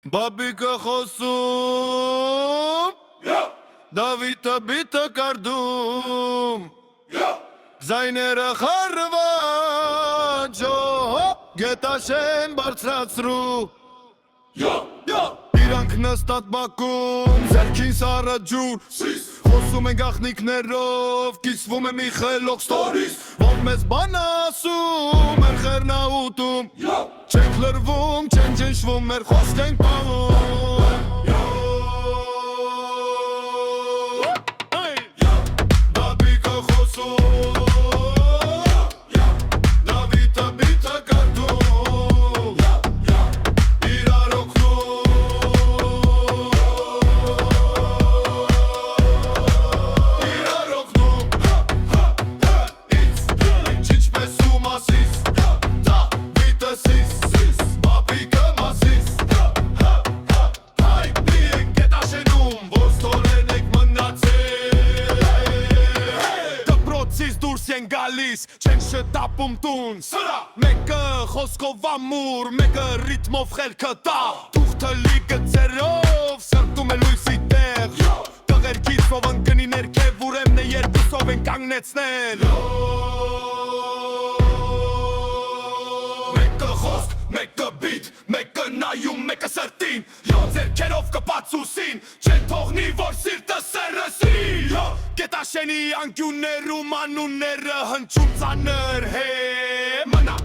Բաբիկը խոսում, Դավիթը բիթը կարդում, Զայները խարվան, Գետաշեն բարձրացրու, Իրանք նստատ բակում, Ձերքին սարը ջուր, Խոսում են գաղտնիքներով, Կիսվում է մի խելոք ստորիս, Որ մեզ բան ասում, Մեր խերնաուտում, Չենք լրվում, չեն ջնշվում, Մեր խոսք ենք պահում Բաբիկը խոսում, Դավիթը բիթը կարդում, Իրար օգնում Չիչպես ու մասիս, Դավիթը սիս, Բաբիկը մասիս Հայտնի ենք գետաշենում, որ ստորեն եք մնացել Դպրոցից դուրս են գալիս, չեն շտապում տուն Մեկը խոսքով ամուր, մեկը ռիթմով խելքը տա Թուղթը լի գծերով, սրտում է լույսի տեղ Տղերքից ով ընկնի ներքև, ուրեմն է երկուսով են կանգնեցնել Մեկը խոսք, մեկը բիթ, մեկը նայում, մեկը սրտին Ձերքերով կպած ուսին, չեն թողնի, որ սիրտը սերսի Գետաշենի անկյուններում անունները հնչում ծանր Մնա